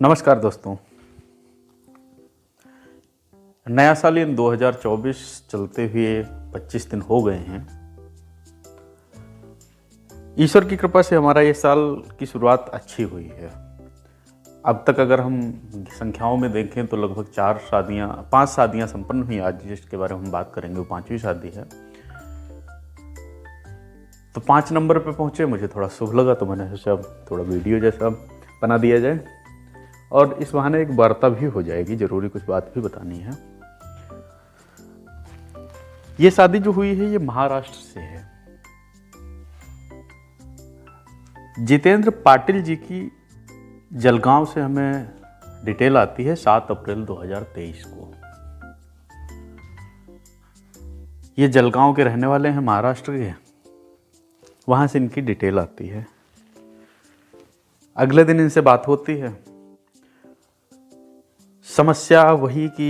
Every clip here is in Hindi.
नमस्कार दोस्तों। नया साल इन 2024 चलते हुए 25 दिन हो गए हैं। ईश्वर की कृपा से हमारा ये साल की शुरुआत अच्छी हुई है। अब तक अगर हम संख्याओं में देखें तो लगभग 5 शादियां संपन्न हुई। आज जिसके बारे में हम बात करेंगे वो 5वीं शादी है। तो 5 नंबर पे पहुंचे, मुझे थोड़ा शुभ लगा तो मैंने सोचा थोड़ा वीडियो जैसा बना दिया जाए और इस बहाने एक वार्ता भी हो जाएगी, जरूरी कुछ बात भी बतानी है। ये शादी जो हुई है ये महाराष्ट्र से है। जितेंद्र पाटिल जी की जलगांव से हमें डिटेल आती है 7 अप्रैल 2023 को। ये जलगांव के रहने वाले हैं, महाराष्ट्र के। वहां से इनकी डिटेल आती है। अगले दिन इनसे बात होती है। समस्या वही कि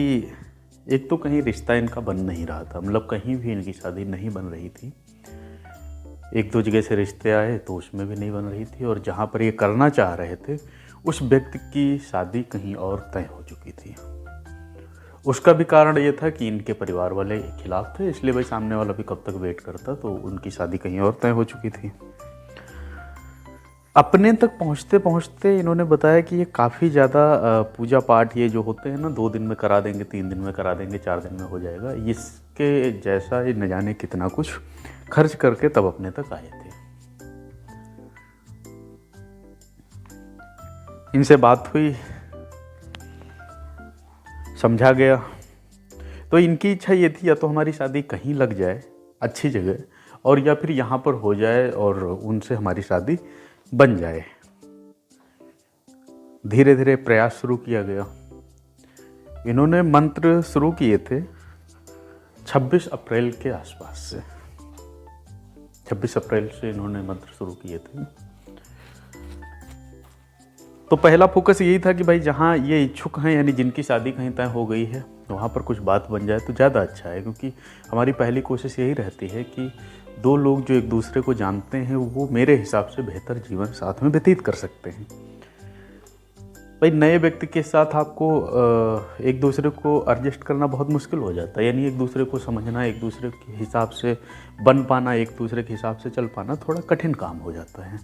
एक तो कहीं रिश्ता इनका बन नहीं रहा था, मतलब कहीं भी इनकी शादी नहीं बन रही थी। 1-2 जगह से रिश्ते आए तो उसमें भी नहीं बन रही थी, और जहाँ पर ये करना चाह रहे थे उस व्यक्ति की शादी कहीं और तय हो चुकी थी। उसका भी कारण ये था कि इनके परिवार वाले खिलाफ थे, इसलिए भाई सामने वाला भी कब तक वेट करता, तो उनकी शादी कहीं और तय हो चुकी थी। अपने तक पहुँचते पहुँचते इन्होंने बताया कि ये काफ़ी ज़्यादा पूजा पाठ ये जो होते हैं ना, 2 दिन में करा देंगे, 3 दिन में करा देंगे, 4 दिन में हो जाएगा, इसके जैसा ये न जाने कितना कुछ खर्च करके तब अपने तक आए थे। इनसे बात हुई, समझा गया, तो इनकी इच्छा ये थी या तो हमारी शादी कहीं लग जाए अच्छी जगह, और या फिर यहाँ पर हो जाए और उनसे हमारी शादी बन जाए। धीरे धीरे प्रयास शुरू किया गया। इन्होंने मंत्र शुरू किए थे 26 अप्रैल के आसपास से। 26 अप्रैल से इन्होंने मंत्र शुरू किए थे। तो पहला फोकस यही था कि भाई जहाँ ये इच्छुक हैं, यानी जिनकी शादी कहीं तय हो गई है, वहाँ पर कुछ बात बन जाए तो ज़्यादा अच्छा है, क्योंकि हमारी पहली कोशिश यही रहती है कि 2 लोग जो एक दूसरे को जानते हैं वो मेरे हिसाब से बेहतर जीवन साथ में व्यतीत कर सकते हैं। भाई नए व्यक्ति के साथ आपको एक दूसरे को एडजस्ट करना बहुत मुश्किल हो जाता है, यानी एक दूसरे को समझना, एक दूसरे के हिसाब से बन पाना, एक दूसरे के हिसाब से चल पाना थोड़ा कठिन काम हो जाता है।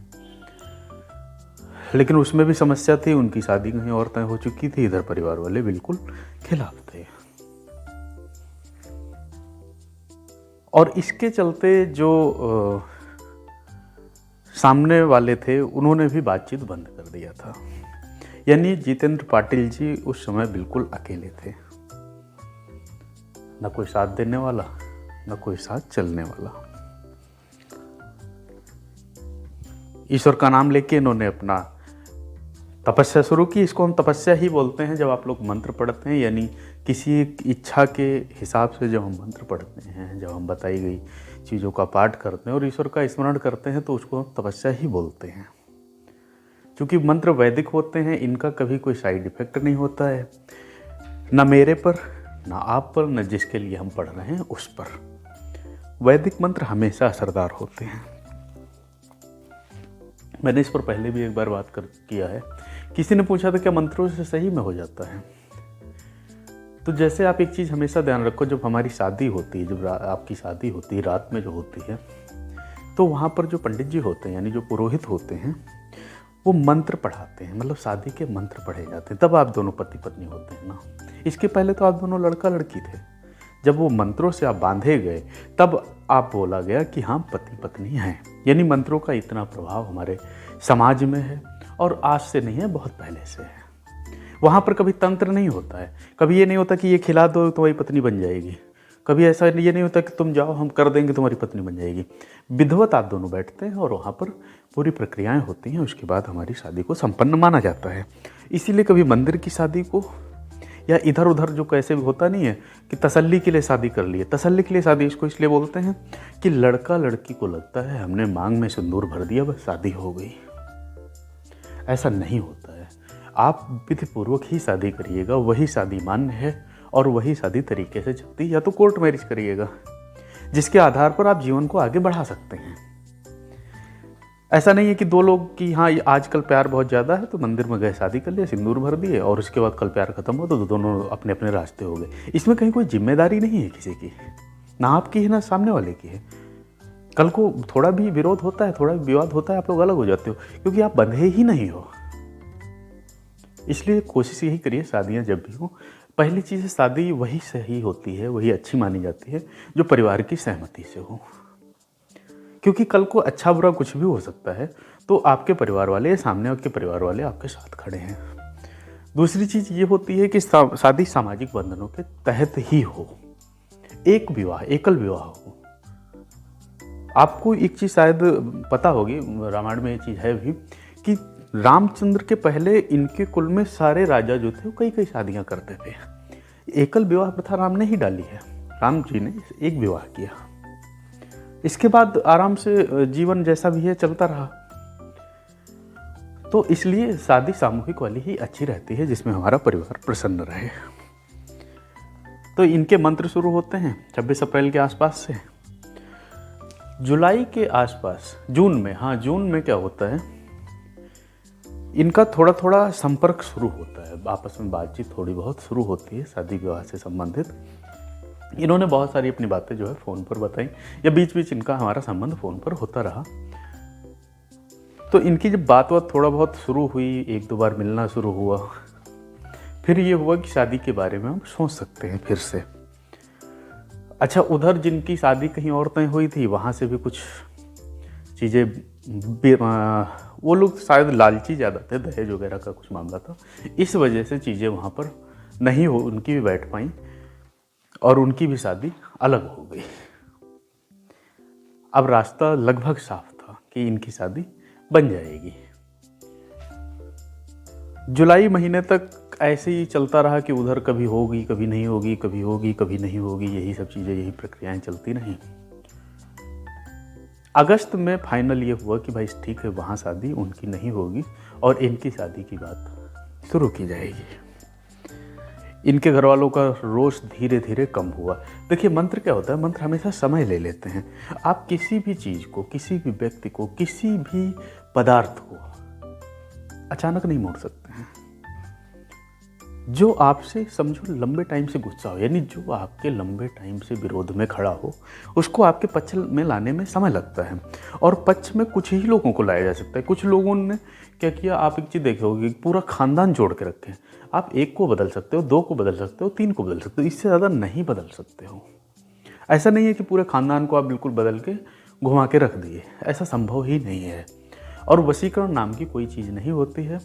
लेकिन उसमें भी समस्या थी, उनकी शादी कहीं और तय हो चुकी थी, इधर परिवार वाले बिल्कुल खिलाफ थे। और इसके चलते जो सामने वाले थे उन्होंने भी बातचीत बंद कर दिया था। यानी जितेंद्र पाटिल जी उस समय बिल्कुल अकेले थे, न कोई साथ देने वाला, न कोई साथ चलने वाला। ईश्वर का नाम लेके इन्होंने अपना तपस्या शुरू की। इसको हम तपस्या ही बोलते हैं जब आप लोग मंत्र पढ़ते हैं, यानी किसी इच्छा के हिसाब से जब हम मंत्र पढ़ते हैं, जब हम बताई गई चीज़ों का पाठ करते हैं और ईश्वर का स्मरण करते हैं, तो उसको हम तपस्या ही बोलते हैं। क्योंकि मंत्र वैदिक होते हैं, इनका कभी कोई साइड इफेक्ट नहीं होता है, न मेरे पर, न आप पर, न जिसके लिए हम पढ़ रहे हैं उस पर। वैदिक मंत्र हमेशा असरदार होते हैं। मैंने इस पर पहले भी एक बार बात किया है। किसी ने पूछा था क्या मंत्रों से सही में हो जाता है? तो जैसे आप एक चीज़ हमेशा ध्यान रखो, जब हमारी शादी होती है, जब आपकी शादी होती है, रात में जो होती है, तो वहाँ पर जो पंडित जी होते हैं, यानी जो पुरोहित होते हैं, वो मंत्र पढ़ाते हैं, मतलब शादी के मंत्र पढ़े जाते हैं। तब आप दोनों पति पत्नी होते हैं ना। इसके पहले तो आप दोनों लड़का लड़की थे। जब वो मंत्रों से आप बांधे गए तब आप बोला गया कि हाँ पति पत्नी हैं। यानी मंत्रों का इतना प्रभाव हमारे समाज में है, और आज से नहीं है, बहुत पहले से है। वहाँ पर कभी तंत्र नहीं होता है, कभी ये नहीं होता कि ये खिला दो तुम्हारी पत्नी बन जाएगी, कभी ऐसा ये नहीं होता कि तुम जाओ हम कर देंगे तुम्हारी पत्नी बन जाएगी। विधिवत आप दोनों बैठते हैं और वहाँ पर पूरी प्रक्रियाएं होती हैं, उसके बाद हमारी शादी को संपन्न माना जाता है। इसीलिए कभी मंदिर की शादी को या इधर उधर जो कैसे भी होता नहीं है कि तसल्ली के लिए शादी कर लिए, तसल्ली के लिए शादी इसको इसलिए बोलते हैं कि लड़का लड़की को लगता है हमने मांग में सिंदूर भर दिया, बस शादी हो गई। ऐसा नहीं होता है। आप विधिपूर्वक ही शादी करिएगा, वही शादी मान्य है और वही शादी तरीके से चलती है। या तो कोर्ट मैरिज करिएगा, जिसके आधार पर आप जीवन को आगे बढ़ा सकते हैं। ऐसा नहीं है कि दो लोग कि हाँ ये आजकल प्यार बहुत ज़्यादा है तो मंदिर में गए, शादी कर लिया, सिंदूर भर दिए और उसके बाद कल प्यार खत्म हो तो दोनों अपने अपने रास्ते हो गए। इसमें कहीं कोई जिम्मेदारी नहीं है किसी की, ना आपकी है ना सामने वाले की है। कल को थोड़ा भी विरोध होता है, थोड़ा भी विवाद होता है, आप लोग अलग हो जाते हो क्योंकि आप बंधे ही नहीं हो। इसलिए कोशिश यही करिए शादियाँ जब भी हो, पहली चीज़ है शादी वही सही होती है, वही अच्छी मानी जाती है जो परिवार की सहमति से हो, क्योंकि कल को अच्छा बुरा कुछ भी हो सकता है तो आपके परिवार वाले या सामने के परिवार वाले आपके साथ खड़े हैं। दूसरी चीज़ ये होती है कि शादी सामाजिक बंधनों के तहत ही हो, एक विवाह, एकल विवाह हो। आपको एक चीज़ शायद पता होगी, रामायण में ये चीज़ है भी कि रामचंद्र के पहले इनके कुल में सारे राजा जो थे वो कई कई शादियां करते थे। एकल विवाह प्रथा राम ने ही डाली है, राम जी ने एक विवाह किया, इसके बाद आराम से जीवन जैसा भी है चलता रहा। तो इसलिए शादी सामूहिक वाली ही अच्छी रहती है जिसमें हमारा परिवार प्रसन्न रहे। तो इनके मंत्र शुरू होते हैं 26 अप्रैल के आसपास से, जुलाई के आसपास, जून में, हाँ जून में क्या होता है, इनका थोड़ा थोड़ा संपर्क शुरू होता है, आपस में बातचीत थोड़ी बहुत शुरू होती है शादी विवाह से संबंधित। इन्होंने बहुत सारी अपनी बातें जो है फ़ोन पर बताई, या बीच बीच इनका हमारा संबंध फ़ोन पर होता रहा। तो इनकी जब बात थोड़ा बहुत शुरू हुई, एक दो बार मिलना शुरू हुआ, फिर ये हुआ कि शादी के बारे में हम सोच सकते हैं फिर से। अच्छा, उधर जिनकी शादी कहीं और तय हुई थी वहाँ से भी कुछ चीज़ें, वो लोग शायद लालची ज़्यादा थे, दहेज वगैरह का कुछ मामला था, इस वजह से चीज़ें वहाँ पर नहीं हो, उनकी भी बैठ पाई और उनकी भी शादी अलग हो गई। अब रास्ता लगभग साफ था कि इनकी शादी बन जाएगी। जुलाई महीने तक ऐसे ही चलता रहा कि उधर कभी होगी कभी नहीं होगी, कभी होगी कभी नहीं होगी, यही सब चीज़ें, यही प्रक्रियाएं चलती रहीं। अगस्त में फाइनल ये हुआ कि भाई ठीक है, वहाँ शादी उनकी नहीं होगी और इनकी शादी की बात शुरू की जाएगी। इनके घर वालों का रोष धीरे धीरे कम हुआ। देखिए मंत्र क्या होता है, मंत्र हमेशा समय ले लेते हैं। आप किसी भी चीज़ को, किसी भी व्यक्ति को, किसी भी पदार्थ को अचानक नहीं मोड़ सकते हैं। जो आपसे समझो लंबे टाइम से गुस्सा हो, यानी जो आपके लंबे टाइम से विरोध में खड़ा हो, उसको आपके पक्ष में लाने में समय लगता है। और पक्ष में कुछ ही लोगों को लाया जा सकता है। कुछ लोगों ने क्या किया, आप एक चीज़ देखे होगी, पूरा खानदान जोड़ के रखे। आप एक को बदल सकते हो, दो को बदल सकते हो, तीन को बदल सकते हो, इससे ज़्यादा नहीं बदल सकते हो। ऐसा नहीं है कि पूरे खानदान को आप बिल्कुल बदल के घुमा के रख दिए, ऐसा संभव ही नहीं है। और वशीकरण नाम की कोई चीज़ नहीं होती है।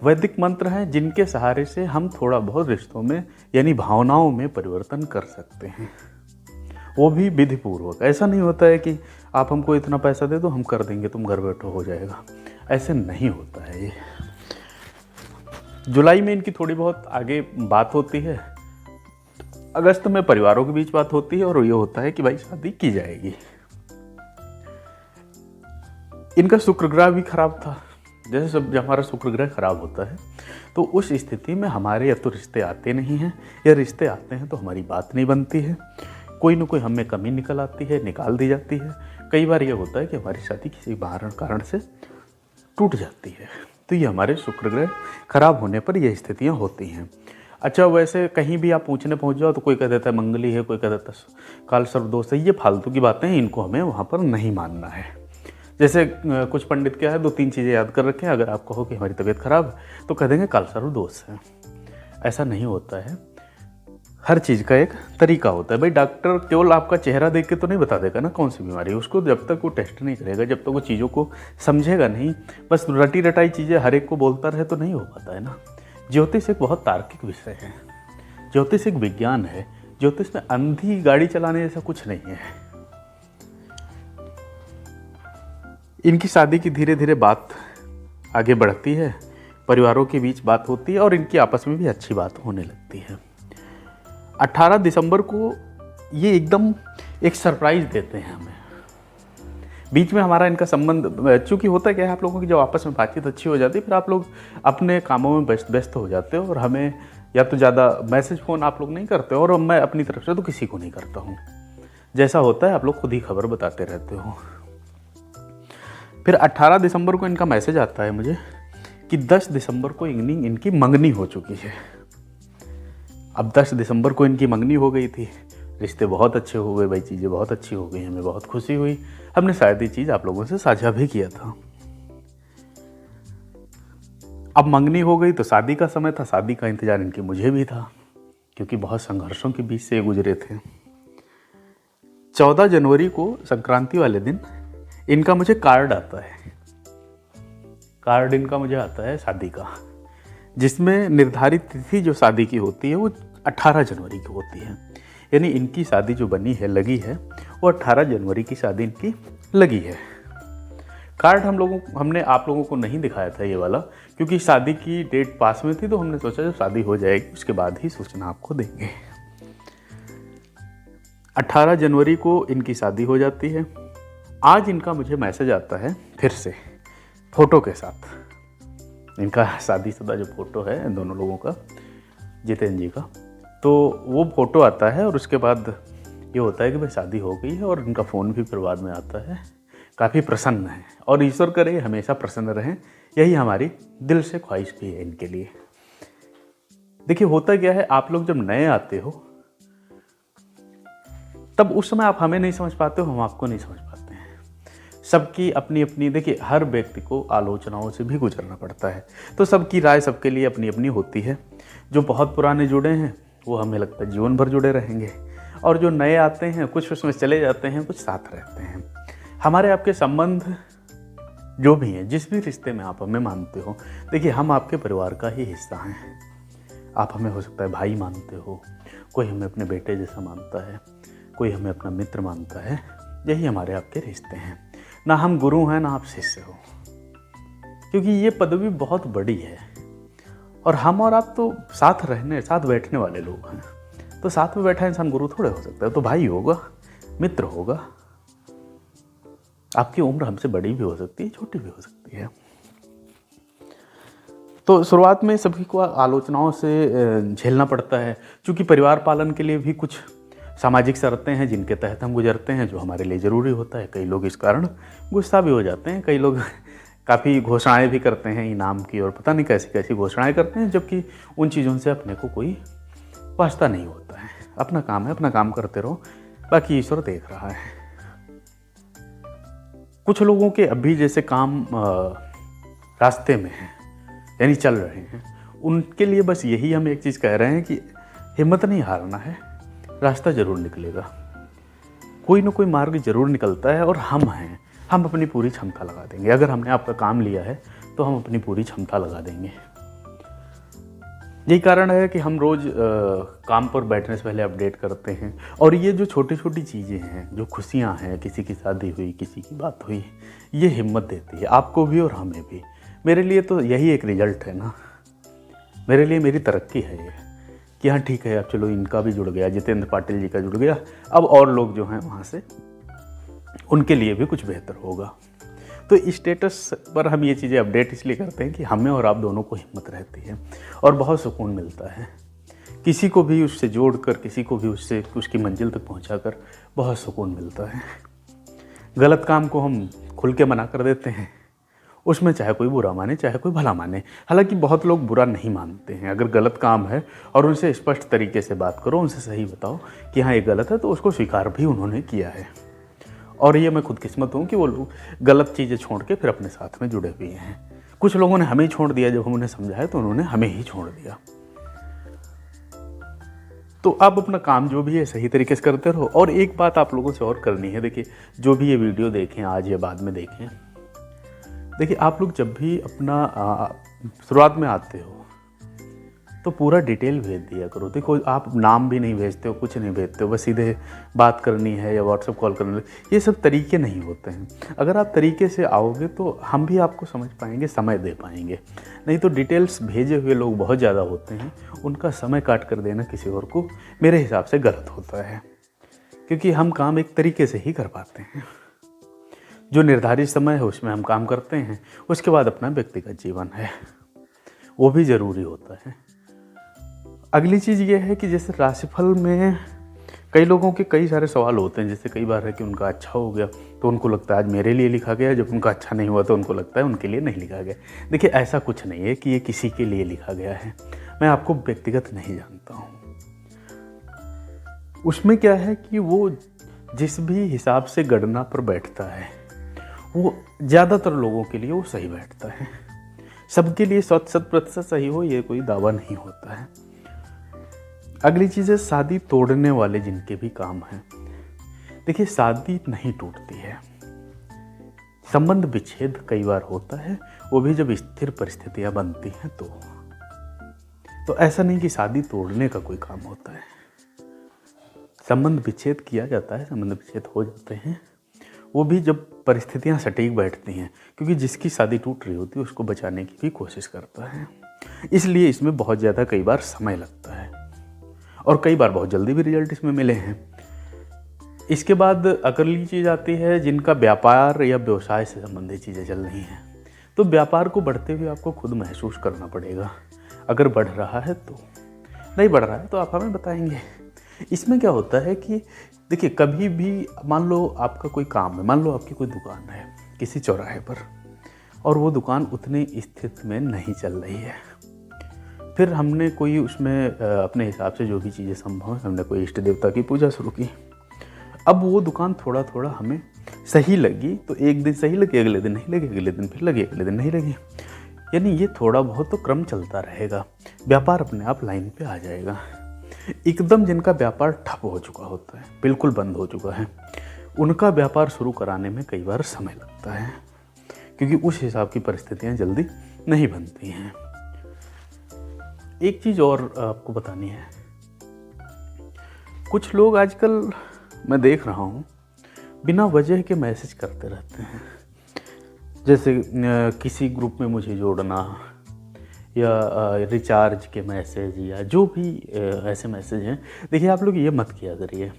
वैदिक मंत्र हैं जिनके सहारे से हम थोड़ा बहुत रिश्तों में यानी भावनाओं में परिवर्तन कर सकते हैं, वो भी विधिपूर्वक। ऐसा नहीं होता है कि आप हमको इतना पैसा दे दो हम कर देंगे, तुम घर बैठो हो जाएगा, ऐसे नहीं होता है ये। जुलाई में इनकी थोड़ी बहुत आगे बात होती है, अगस्त में परिवारों के बीच बात होती है और ये होता है कि भाई शादी की जाएगी। इनका शुक्र ग्रह भी खराब था। जैसे जब हमारा शुक्र ग्रह खराब होता है तो उस स्थिति में हमारे या तो रिश्ते आते नहीं हैं, या रिश्ते आते हैं तो हमारी बात नहीं बनती है, कोई ना कोई हमें कमी निकल आती है, निकाल दी जाती है। कई बार ये होता है कि हमारी शादी किसी कारण से टूट जाती है। तो ये हमारे शुक्र ग्रह खराब होने पर ये स्थितियाँ होती हैं। अच्छा, वैसे कहीं भी आप पूछने पहुंच जाओ तो कोई कह देता है मंगली है, कोई कह देता है काल सर्प दोष है। ये फालतू की बातें हैं, इनको हमें वहाँ पर नहीं मानना है। जैसे कुछ पंडित क्या है, दो तीन चीज़ें याद कर रखें, अगर आप कहो कि हमारी तबीयत खराब है तो कह देंगे काल सर्प दोष है। ऐसा नहीं होता है, हर चीज़ का एक तरीका होता है। भाई डॉक्टर केवल आपका चेहरा देख के तो नहीं बता देगा ना कौन सी बीमारी है, उसको जब तक वो टेस्ट नहीं करेगा, जब तक वो चीज़ों को समझेगा नहीं, बस रटी रटाई चीज़ें हर एक को बोलता रहे तो नहीं हो पाता है ना। ज्योतिष एक बहुत तार्किक विषय है, ज्योतिष एक विज्ञान है, ज्योतिष में अंधी गाड़ी चलाने जैसा कुछ नहीं है। इनकी शादी की धीरे धीरे बात आगे बढ़ती है, परिवारों के बीच बात होती है और इनकी आपस में भी अच्छी बात होने लगती है। 18 दिसंबर को ये एकदम एक सरप्राइज़ देते हैं हमें। बीच में हमारा इनका संबंध, चूँकि होता क्या है, आप लोगों की जब आपस में बातचीत अच्छी हो जाती है फिर आप लोग अपने कामों में व्यस्त हो जाते हो और हमें या तो ज़्यादा मैसेज फ़ोन आप लोग नहीं करते हो और मैं अपनी तरफ से तो किसी को नहीं करता हूँ। जैसा होता है आप लोग खुद ही खबर बताते रहते हो। फिर 18 दिसंबर को इनका मैसेज आता है मुझे कि 10 दिसंबर को इनकी मंगनी हो चुकी है। अब 10 दिसंबर को इनकी मंगनी हो गई थी, रिश्ते बहुत अच्छे हो गए भाई, चीज़ें बहुत अच्छी हो गई, हमें बहुत खुशी हुई। हमने शायद ये चीज़ आप लोगों से साझा भी किया था। अब मंगनी हो गई तो शादी का समय था, शादी का इंतज़ार इनकी मुझे भी था, क्योंकि बहुत संघर्षों के बीच से ये गुजरे थे। 14 जनवरी को संक्रांति वाले दिन इनका मुझे कार्ड आता है, कार्ड इनका मुझे आता है शादी का, जिसमें निर्धारित तिथि जो शादी की होती है वो 18 जनवरी की होती है। यानी इनकी शादी जो बनी है, लगी है, वो 18 जनवरी की शादी इनकी लगी है। कार्ड हमने आप लोगों को नहीं दिखाया था ये वाला, क्योंकि शादी की डेट पास में थी, तो हमने सोचा जब शादी हो जाएगी उसके बाद ही सूचना आपको देंगे। 18 जनवरी को इनकी शादी हो जाती है। आज इनका मुझे मैसेज आता है फिर से फ़ोटो के साथ, इनका शादीशुदा जो फ़ोटो है दोनों लोगों का, जितेंद्र जी का, तो वो फ़ोटो आता है और उसके बाद ये होता है कि भाई शादी हो गई है। और इनका फ़ोन भी फिर बाद में आता है, काफ़ी प्रसन्न है, और ईश्वर करे हमेशा प्रसन्न रहें, यही हमारी दिल से ख्वाहिश भी है इनके लिए। देखिए होता क्या है, आप लोग जब नए आते हो तब उस समय आप हमें नहीं समझ पाते हो, हम आपको नहीं समझ पाते हैं। सबकी अपनी अपनी, देखिए हर व्यक्ति को आलोचनाओं से भी गुजरना पड़ता है, तो सबकी राय सबके लिए अपनी अपनी होती है। जो बहुत पुराने जुड़े हैं वो हमें लगता है जीवन भर जुड़े रहेंगे, और जो नए आते हैं कुछ उसमें चले जाते हैं, कुछ साथ रहते हैं। हमारे आपके संबंध जो भी हैं, जिस भी रिश्ते में आप हमें मानते हो, देखिए हम आपके परिवार का ही हिस्सा हैं। आप हमें हो सकता है भाई मानते हो, कोई हमें अपने बेटे जैसा मानता है, कोई हमें अपना मित्र मानता है, यही हमारे आपके रिश्ते हैं। ना हम गुरु हैं ना आप शिष्य हो, क्योंकि ये पदवी बहुत बड़ी है, और हम और आप तो साथ बैठने वाले लोग हैं। तो साथ में बैठा इंसान गुरु थोड़े हो सकता है, तो भाई होगा, मित्र होगा। आपकी उम्र हमसे बड़ी भी हो सकती है, छोटी भी हो सकती है। तो शुरुआत में सभी को आलोचनाओं से झेलना पड़ता है, क्योंकि परिवार पालन के लिए भी कुछ सामाजिक शर्तें हैं जिनके तहत हम गुजरते हैं, जो हमारे लिए ज़रूरी होता है। कई लोग इस कारण गुस्सा भी हो जाते हैं, कई लोग काफ़ी घोषणाएं भी करते हैं इनाम की, और पता नहीं कैसी कैसी घोषणाएं करते हैं, जबकि उन चीज़ों से अपने को कोई वास्ता नहीं होता है। अपना काम है, अपना काम करते रहो, बाकी ईश्वर देख रहा है। कुछ लोगों के अभी जैसे काम रास्ते में हैं, यानी चल रहे हैं, उनके लिए बस यही हम एक चीज़ कह रहे हैं कि हिम्मत नहीं हारना है, रास्ता ज़रूर निकलेगा, कोई ना कोई मार्ग ज़रूर निकलता है, और हम हैं, हम अपनी पूरी क्षमता लगा देंगे। अगर हमने आपका काम लिया है तो हम अपनी पूरी क्षमता लगा देंगे। यही कारण है कि हम रोज़ काम पर बैठने से पहले अपडेट करते हैं। और ये जो छोटी छोटी चीज़ें हैं, जो खुशियाँ हैं, किसी की शादी हुई, किसी की बात हुई, ये हिम्मत देती है आपको भी और हमें भी। मेरे लिए तो यही एक रिजल्ट है ना, मेरे लिए मेरी तरक्की है ये, कि हाँ ठीक है, अब चलो इनका भी जुड़ गया, जितेंद्र पाटिल जी का जुड़ गया, अब और लोग जो हैं वहाँ से उनके लिए भी कुछ बेहतर होगा। तो स्टेटस पर हम ये चीज़ें अपडेट इसलिए करते हैं कि हमें और आप दोनों को हिम्मत रहती है और बहुत सुकून मिलता है। किसी को भी उससे जोड़कर, किसी को भी उससे उसकी मंजिल तक पहुंचाकर बहुत सुकून मिलता है। गलत काम को हम खुल के मना कर देते हैं, उसमें चाहे कोई बुरा माने चाहे कोई भला माने। हालांकि बहुत लोग बुरा नहीं मानते हैं। अगर गलत काम है और उनसे स्पष्ट तरीके से बात करो, उनसे सही बताओ कि हाँ ये गलत है, तो उसको स्वीकार भी उन्होंने किया है। और ये मैं खुदकिस्मत हूँ कि वो लोग गलत चीज़ें छोड़ के फिर अपने साथ में जुड़े हुए हैं। कुछ लोगों ने हमें ही छोड़ दिया, जब हम उन्हें समझाया तो उन्होंने हमें ही छोड़ दिया। तो आप अपना काम जो भी है सही तरीके से करते रहो। और एक बात आप लोगों से और करनी है, देखिए जो भी ये वीडियो देखें आज या बाद में देखें, देखिए आप लोग जब भी अपना शुरुआत में आते हो तो पूरा डिटेल भेज दिया करो। देखो आप नाम भी नहीं भेजते हो, कुछ नहीं भेजते हो, बस सीधे बात करनी है या व्हाट्सएप कॉल करनी है, ये सब तरीके नहीं होते हैं। अगर आप तरीके से आओगे तो हम भी आपको समझ पाएंगे, समय दे पाएंगे। नहीं तो डिटेल्स भेजे हुए लोग बहुत ज़्यादा होते हैं, उनका समय काट कर देना किसी और को मेरे हिसाब से गलत होता है, क्योंकि हम काम एक तरीके से ही कर पाते हैं। जो निर्धारित समय है उसमें हम काम करते हैं, उसके बाद अपना व्यक्तिगत जीवन है, वो भी ज़रूरी होता है। अगली चीज़ ये है कि जैसे राशिफल में कई लोगों के कई सारे सवाल होते हैं, जैसे कई बार है कि उनका अच्छा हो गया तो उनको लगता है आज मेरे लिए लिखा गया, जब उनका अच्छा नहीं हुआ तो उनको लगता है उनके लिए नहीं लिखा गया। देखिए ऐसा कुछ नहीं है कि ये किसी के लिए लिखा गया है। मैं आपको व्यक्तिगत नहीं जानता हूँ। उसमें क्या है कि वो जिस भी हिसाब से गणना पर बैठता है वो ज़्यादातर लोगों के लिए वो सही बैठता है। सबके लिए 100% सही हो ये कोई दावा नहीं होता है। अगली चीज़ है शादी तोड़ने वाले जिनके भी काम हैं। देखिए शादी नहीं टूटती है, संबंध विच्छेद कई बार होता है, वो भी जब स्थिर परिस्थितियां बनती हैं तो ऐसा नहीं कि शादी तोड़ने का कोई काम होता है। संबंध विच्छेद किया जाता है, संबंध विच्छेद हो जाते हैं, वो भी जब परिस्थितियां सटीक बैठती हैं, क्योंकि जिसकी शादी टूट रही होती है उसको बचाने की भी कोशिश करता है। इसलिए इसमें बहुत ज़्यादा कई बार समय लगता है और कई बार बहुत जल्दी भी रिजल्ट इसमें मिले हैं। इसके बाद अगली चीज़ आती है जिनका व्यापार या व्यवसाय से संबंधित चीज़ें चल रही हैं। तो व्यापार को बढ़ते हुए आपको खुद महसूस करना पड़ेगा। अगर बढ़ रहा है तो, नहीं बढ़ रहा है तो आप हमें बताएंगे। इसमें क्या होता है कि देखिए कभी भी मान लो आपका कोई काम है, मान लो आपकी कोई दुकान है किसी चौराहे पर और वो दुकान उतनी स्थिति में नहीं चल रही है। फिर हमने कोई उसमें अपने हिसाब से जो भी चीज़ें संभव है हमने कोई इष्ट देवता की पूजा शुरू की। अब वो दुकान थोड़ा थोड़ा हमें सही लगी तो एक दिन सही लगी, अगले दिन नहीं लगी, अगले दिन फिर लगी, अगले दिन नहीं लगी। यानी ये थोड़ा बहुत तो क्रम चलता रहेगा, व्यापार अपने आप लाइन पे आ जाएगा। एकदम जिनका व्यापार ठप हो चुका होता है, बिल्कुल बंद हो चुका है, उनका व्यापार शुरू कराने में कई बार समय लगता है, क्योंकि उस हिसाब की परिस्थितियाँ जल्दी नहीं बनती हैं। एक चीज़ और आपको बतानी है, कुछ लोग आजकल मैं देख रहा हूँ बिना वजह के मैसेज करते रहते हैं। जैसे किसी ग्रुप में मुझे जोड़ना या रिचार्ज के मैसेज या जो भी ऐसे मैसेज हैं। देखिए आप लोग ये मत किया करिए।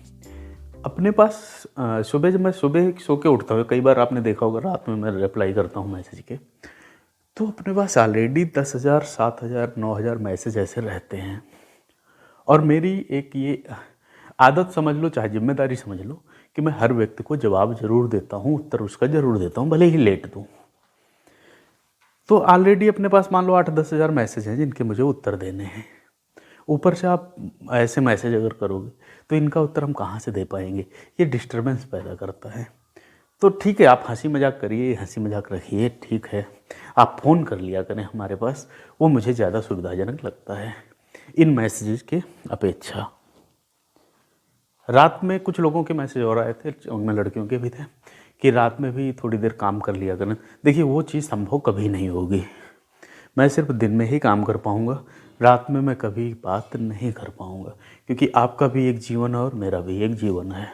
अपने पास सुबह जब मैं सुबह सो के उठता हूँ, कई बार आपने देखा होगा रात में मैं रिप्लाई करता हूँ मैसेज के, तो अपने पास ऑलरेडी 10,000, 7,000, 9,000 मैसेज ऐसे रहते हैं। और मेरी एक ये आदत समझ लो, चाहे जिम्मेदारी समझ लो, कि मैं हर व्यक्ति को जवाब जरूर देता हूँ, उत्तर उसका जरूर देता हूँ, भले ही लेट दूँ। तो ऑलरेडी अपने पास मान लो 8-10 हज़ार मैसेज हैं जिनके मुझे उत्तर देने हैं। ऊपर से आप ऐसे मैसेज अगर करोगे तो इनका उत्तर हम कहाँ से दे पाएंगे? ये डिस्टर्बेंस पैदा करता है। तो ठीक है, आप हंसी मजाक करिए, हंसी मजाक रखिए, ठीक है। आप फ़ोन कर लिया करें हमारे पास, वो मुझे ज़्यादा सुविधाजनक लगता है इन मैसेजेस के अपेक्षा। रात में कुछ लोगों के मैसेज और आए थे, उनमें लड़कियों के भी थे, कि रात में भी थोड़ी देर काम कर लिया करें। देखिए वो चीज़ संभव कभी नहीं होगी। मैं सिर्फ दिन में ही काम कर पाऊँगा, रात में मैं कभी बात नहीं कर पाऊँगा, क्योंकि आपका भी एक जीवन है और मेरा भी एक जीवन है,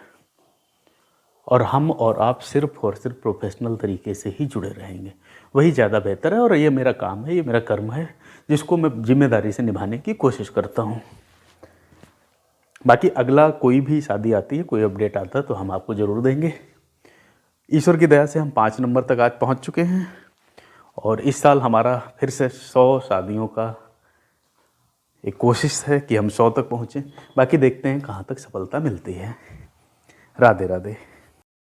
और हम और आप सिर्फ और सिर्फ प्रोफेशनल तरीके से ही जुड़े रहेंगे, वही ज़्यादा बेहतर है। और ये मेरा काम है, ये मेरा कर्म है, जिसको मैं जिम्मेदारी से निभाने की कोशिश करता हूँ। बाकी अगला कोई भी शादी आती है, कोई अपडेट आता है तो हम आपको ज़रूर देंगे। ईश्वर की दया से हम 5 नंबर तक आज पहुंच चुके हैं, और इस साल हमारा फिर से 100 शादियों का एक कोशिश है कि हम 100 तक पहुँचें। बाकी देखते हैं कहाँ तक सफलता मिलती है। राधे राधे।